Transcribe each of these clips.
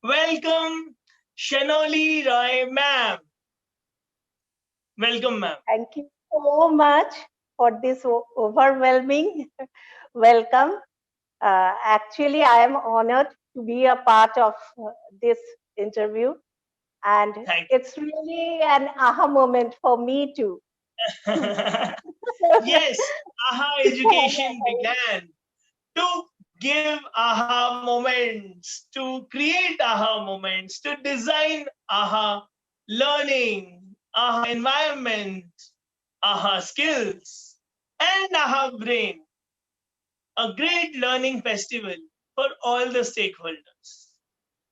Welcome, Shanoli Roy, ma'am. Welcome, ma'am. Thank you so much for this overwhelming welcome. Actually, I am honored to be a part of this interview, and Thank it's really an aha moment for me too. Yes, AHA education began to give AHA moments, to create AHA moments, to design AHA learning, AHA environment, AHA skills, and AHA brain, a great learning festival for all the stakeholders.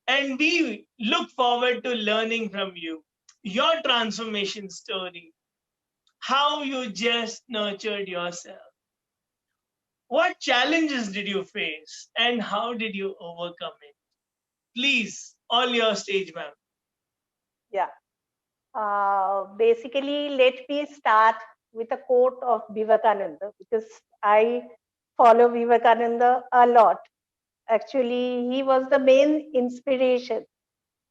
And we look forward to learning from you, your transformation story, how you just nurtured yourself. What challenges did you face and how did you overcome it? Please, all your stage, ma'am. Yeah. Basically, let me start with a quote of Vivekananda because I follow Vivekananda a lot. Actually, he was the main inspiration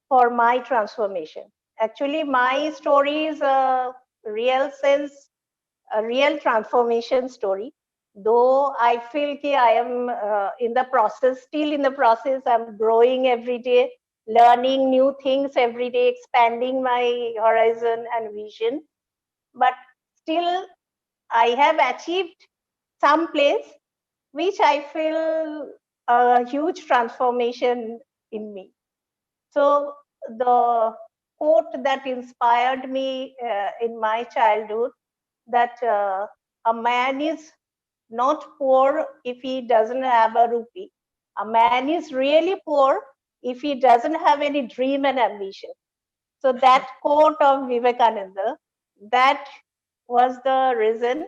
for my transformation. Actually, my story is a real sense, a real transformation story. Though I feel that I am in the process, still in the process, I'm growing every day, learning new things every day, expanding my horizon and vision. But still, I have achieved some place which I feel a huge transformation in me. So the quote that inspired me in my childhood that a man is not poor if he doesn't have a rupee. A man is really poor if he doesn't have any dream and ambition. So that quote of Vivekananda, that was the reason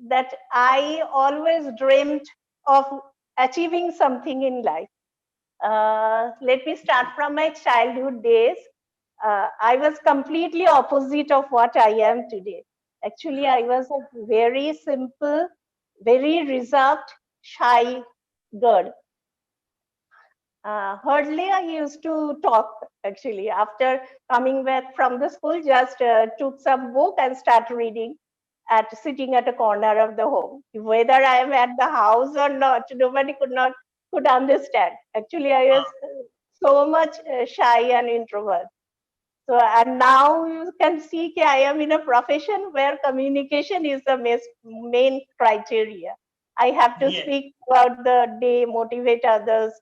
that I always dreamed of achieving something in life. Let me start from my childhood days. I was completely opposite of what I am today. Actually, I was a very simple, very reserved, shy girl. Hardly I used to talk actually. After coming back from the school, just took some book and start reading at sitting at a corner of the home. Whether I am at the house or not, nobody could understand. Actually, I was so much shy and introvert. So, and now you can see that I am in a profession where communication is the main criteria. I have to Yes, speak throughout the day, motivate others,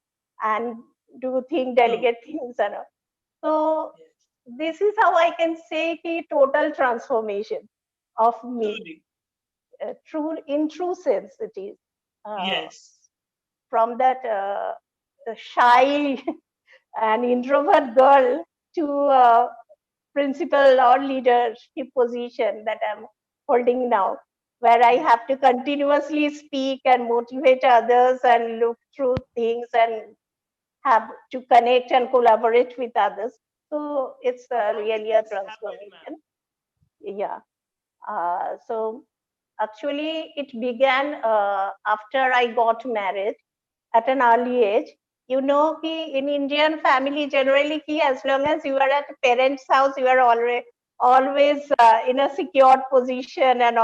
and do true. delegate things and all. So, Yes, this is how I can say the total transformation of me. truly. In true sense, it is. Uh, Yes. from that shy and introvert girl to principal or leadership position that I'm holding now, where I Yes. have to continuously speak and motivate others and look through things and have to connect and collaborate with others. So it's How did really a this happen, ma'am? transformation. Yeah. So actually, it began after I got married at an early age. You know, ki in Indian family, generally, ki as long as you are at parents' house, you are always in a secured position and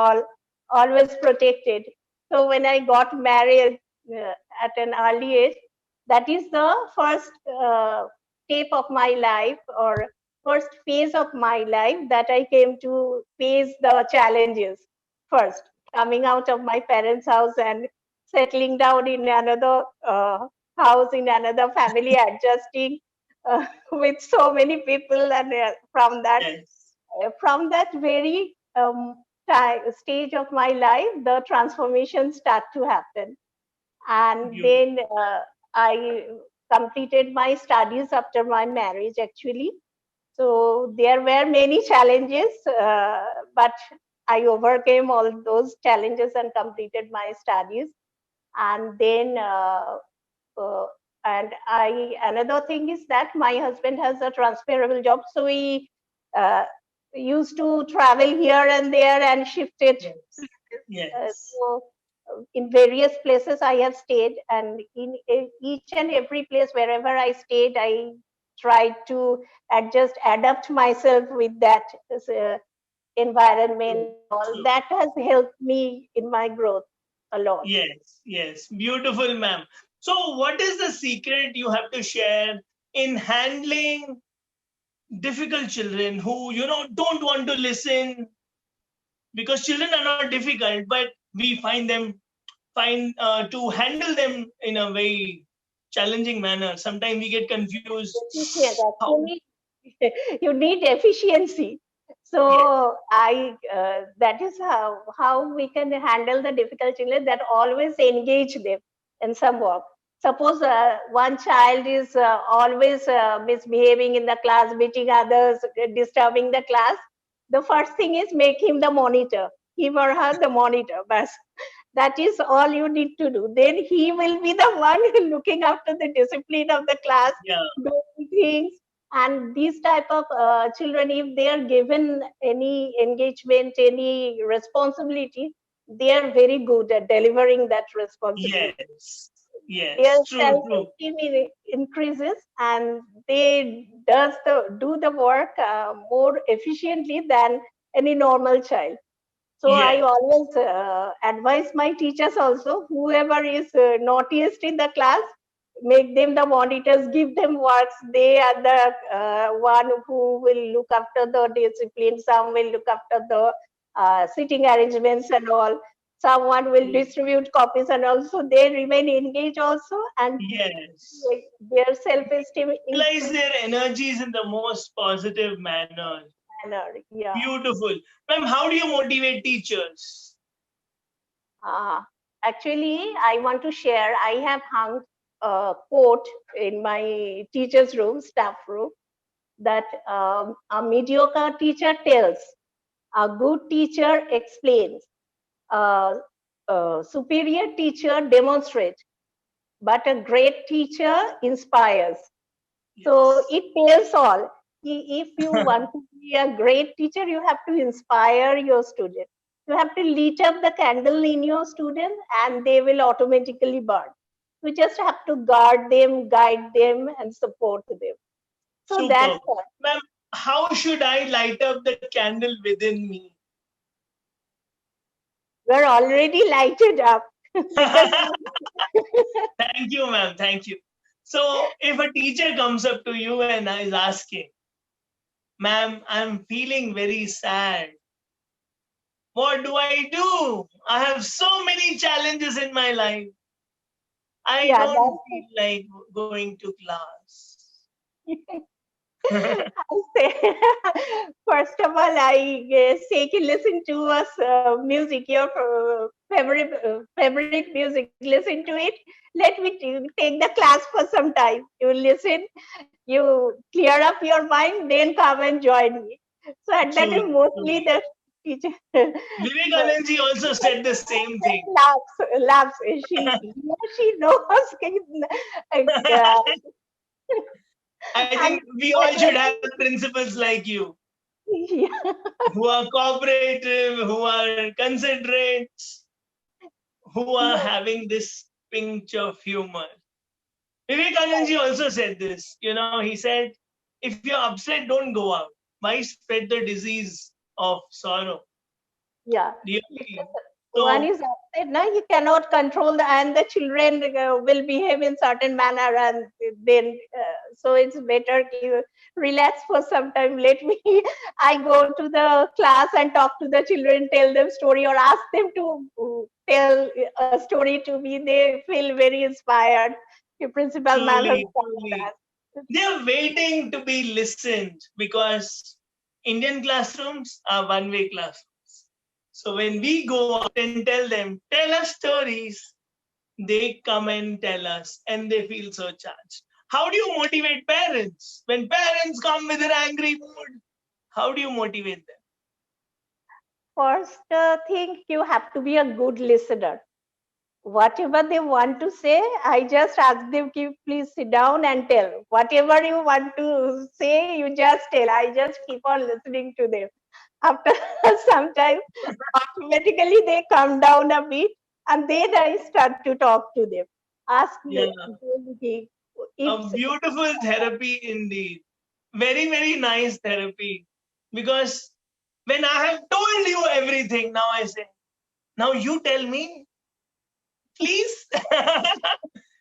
always protected. So when I got married at an early age, that is the first step of my life or first phase of my life that I came to face the challenges first, coming out of my parents' house and settling down in another house, in another family, adjusting with so many people, and Yes. from that very stage of my life, the transformation start to happen. And Beautiful. then I completed my studies after my marriage, actually. So there were many challenges, but I overcame all those challenges and completed my studies. And then, and I another thing is that my husband has a transferable job, so we uh, used to travel here and there and shifted Yes. places. Yes. So in various places I have stayed, and in each and every place wherever I stayed, I tried to adapt myself with that environment and all. True. That has helped me in my growth a lot. Yes, yes. Beautiful, ma'am. So, what is the secret you have to share in handling difficult children who, don't want to listen? Because children are not difficult, but we find to handle them in a very challenging manner. Sometimes we get confused. Efficient, How? actually, you need efficiency. Yes, So that is how we can handle the difficult children, that always engage them in some work. Suppose one child is always misbehaving in the class, beating others, disturbing the class. The first thing is make him the monitor, him or her the monitor. But that is all you need to do. Then he will be the one looking after the discipline of the class, yeah, doing things. And these type of children, if they are given any engagement, any responsibility, they are very good at delivering that responsibility. yes, yes. Their True, true. self-esteem increases, and they do the work more efficiently than any normal child. So I Yes, always advise my teachers also, whoever is naughtiest in the class, make them the monitors, give them works. They are the one who will look after the discipline. Some will look after the sitting arrangements and all. Someone will distribute copies, and also they remain engaged also, and yes. their self-esteem Utilize increases. their energies in the most positive manner. Yeah. Beautiful. Ma'am, how do you motivate teachers? Uh, Actually, I want to share. I have hung a quote in my teacher's room, staff room, that a mediocre teacher tells, a good teacher explains, a superior teacher demonstrates, but a great teacher inspires. So Yes. it tells all. If you want to be a great teacher, you have to inspire your student. You have to light up the candle in your student, and they will automatically burn. You just have to guard them, guide them, and support them. So that's Superb. all. Ma'am, how should I light up the candle within me? We're already lighted up because Thank you, ma'am. Thank you. So, if a teacher comes up to you and is asking, ma'am, I'm feeling very sad. What do I do? I have so many challenges in my life. I yeah, don't feel like going to class. I say, first of all, I say, you listen to us music, your favorite music. Listen to it. Let me take the class for some time. You listen, you clear up your mind, then come and join me. So at that True, time, mostly true. the teacher Vivekanandji also said the same thing. laughs. She knows. uh, I and think we all should have principals like you yeah. who are cooperative, who are considerate, who are Yes. having this pinch of humor. Vivekanandji also said this. He said, if you're upset, don't go out. Why spread the disease of sorrow? Yeah, Really. because one So, is upset, now he cannot control and the children will behave in certain manner, and then so it's better to relax for some time. Let me, I go to the class and talk to the children, tell them story, or ask them to tell a story to me. They feel very inspired. The principal ma'am has truly, done truly, that. they're waiting to be listened because Indian classrooms are one-way classrooms. So when we go out and tell them, tell us stories, they come and tell us and they feel so charged. How do you motivate parents? When parents come with an angry mood, how do you motivate them? First thing, you have to be a good listener. Whatever they want to say, I just ask them, please sit down and tell. Whatever you want to say, you just tell. I just keep on listening to them. After some time, automatically they come down a bit, and then I start to talk to them. Ask Yeah, them, It's A beautiful therapy indeed. Very, very nice therapy. Because when I have told you everything, now I say, now you tell me, please.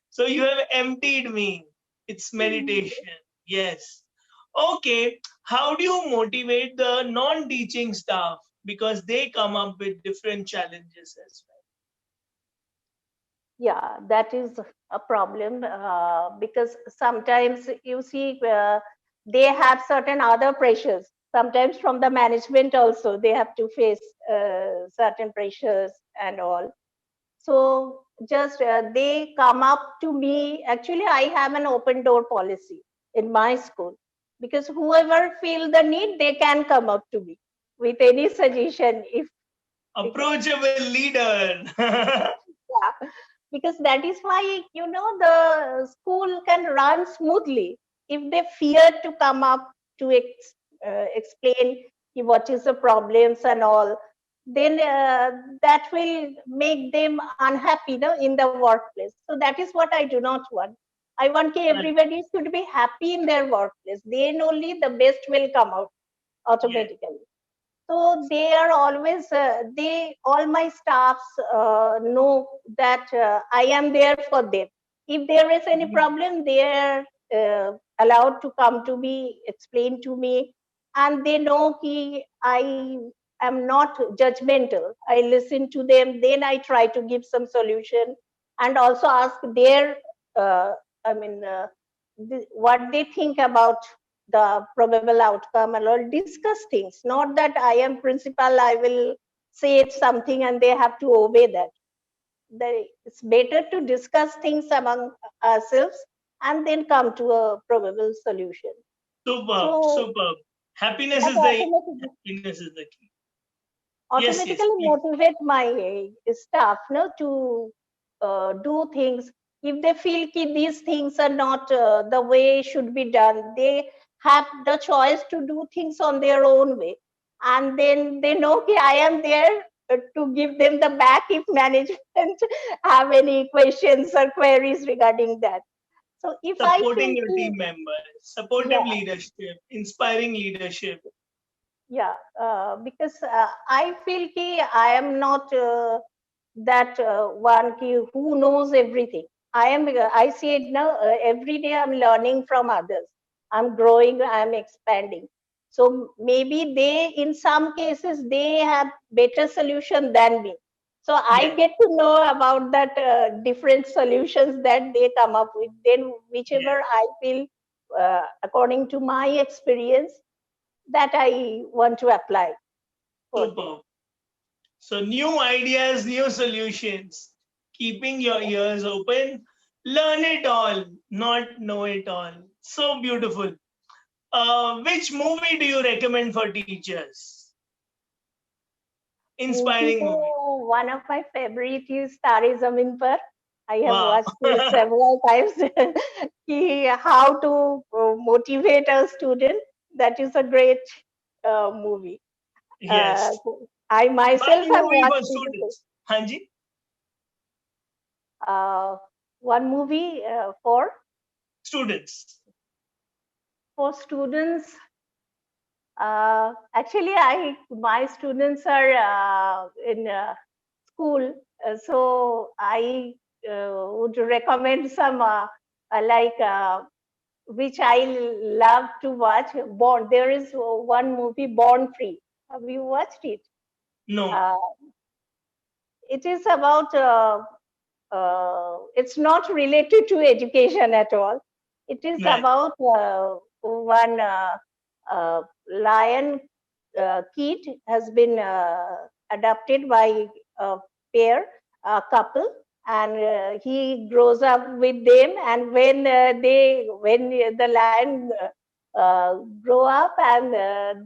So you have emptied me. It's meditation. Yes. Okay. How do you motivate the non teaching staff? Because they come up with different challenges as well. yeah, that is a problem because sometimes you see they have certain other pressures. Sometimes from the management also they have to face certain pressures and all. So just they come up to me. Actually, I have an open door policy in my school because whoever feel the need, they can come up to me with any suggestion. If because Approachable leader. yeah, because that is why the school can run smoothly if they fear to come up to explain what is the problems and all. Then that will make them unhappy, no, in the workplace. So that is what I do not want. I want Right. everybody should be happy in their workplace. Then only the best will come out Yeah. automatically. So they are always they all my staffs know that I am there for them. If there is any problem, they are allowed to come to me, explain to me, and they know I am not judgmental. I listen to them, then I try to give some solution and also ask their uh, I mean what they think about the probable outcome and all. Discuss things, not that I am principal, I will say something and they have to obey that. It's better to discuss things among ourselves and then come to a probable solution. Superb. So Superb. Happiness that is the happiness is the key. Yes, yes, automatically please. motivate my staff, no, to do things. If they feel ki these things are not the way should be done, they have the choice to do things on their own way, and then they know ki I am there to give them the back if management have any questions or queries regarding that. So if I Supporting feel your ki, team members, supportive yeah, leadership, inspiring leadership. yeah, because I feel ki I am not that one ki who knows everything. I see it now. Every day I'm learning from others. I'm growing. I'm expanding. So maybe they, in some cases, they have better solution than me. So I Yeah, get to know about that different solutions that they come up with. Then yeah. whichever I feel, according to my experience, that I want to apply for them. Superb. So new ideas, new solutions. Keeping your ears open. Learn it all, not know it all. So beautiful. Which movie do you recommend for teachers? Movie, Inspiring movie. so one of my favorite is Tare Zameen Par. I have Wow. watched it several times. How to motivate a student. That is a great movie. Uh, Yes. I myself One have movie watched for it. students. Hanji? One movie Students. for students. Actually, I my students are in school, so I would recommend some like which I love to watch. Born. There is one movie, Born Free. Have you watched it? No. Uh, it is about. It's not related to education at all. It is Right. about one lion kid has been adopted by a pair, a couple, and he grows up with them. And when the lion grow up and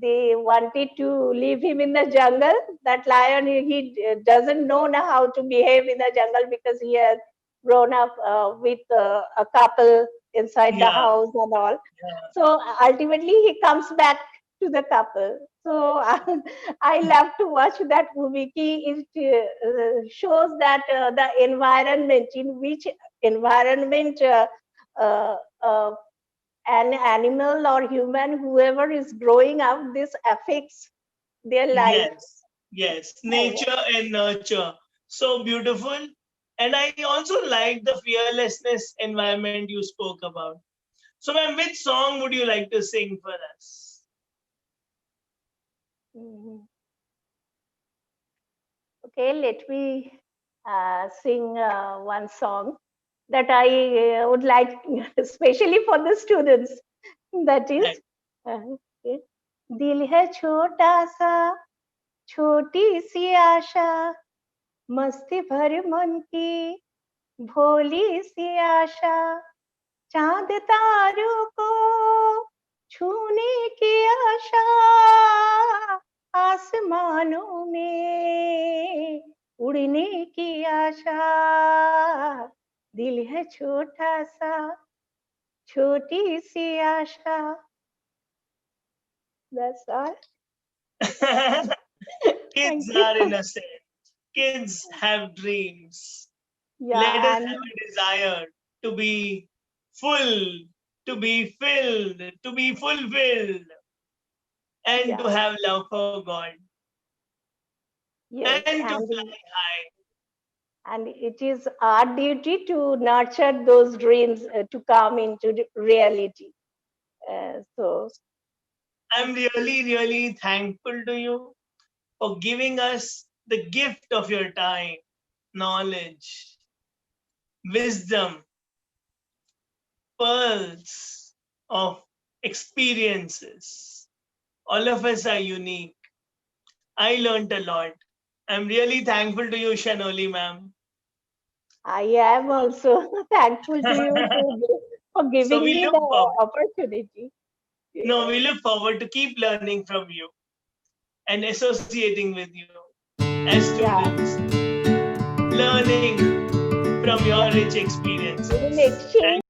they wanted to leave him in the jungle, that lion he doesn't know now how to behave in the jungle because he has grown up with a couple inside the Yeah. house and all. Yeah. So ultimately, he comes back to the couple. So I love to watch that movie. It shows that the environment, in which environment an animal or human, whoever is growing up, this affects their life. Yes, nature and nurture. So beautiful. And I also like the fearlessness environment you spoke about. So, ma'am, which song would you like to sing for us? Mhm. Okay, let me sing one song that I would like, especially for the students. That is, okay. दिल है छोटा सा, छोटी सी आशा, मस्ती भर मन की, भोली सी आशा, चांद तारों को छूने की आशा, आसमानों में उड़ने की आशा, दिल है छोटा सा, छोटी सी आशा. That's all. Kids Thank you. are innocent. Kids have dreams. Yeah, Let us and have a desire to be full, to be filled, to be fulfilled, and to yeah, have love for God yes, and to fly high. and it is our duty to nurture those dreams to come into reality. So I'm really, really thankful to you for giving us the gift of your time, knowledge, wisdom, pearls of experiences. All of us are unique. I learned a lot. I'm really thankful to you, Shanoli ma'am. I am also thankful to you for So giving we me look the forward. opportunity. No, we look forward to keep learning from you and associating with you as Yeah, students, learning from your rich experiences. we will exchange